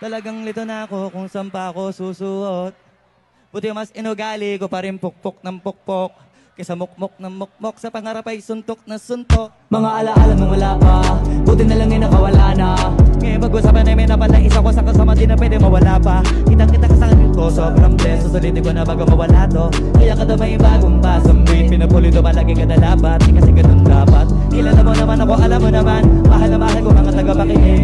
Talagang lito na ako kung saan pa ako susuot. Buti mas inugali ko pa rin pukpok ng pukpok. Kesa mukmok ng mukmok sa pangarap ay suntok na suntok. Mga alaala nung wala pa, buti na lang ay nakawala na. Ngayon pag-usapan namin na pala isa ko sa kasama di na pwede mawala pa. Kitang-kita ka sa akin ko, sobrang blessed. Susulitin ko na bago mawala to. Kaya ka daw may bagong basambi. Pinapulito palagi ka na dapat, di kasi ganun dapat. Kilala mo naman ako, alam mo naman. Mahal na mahal ko mga taga-pakinig.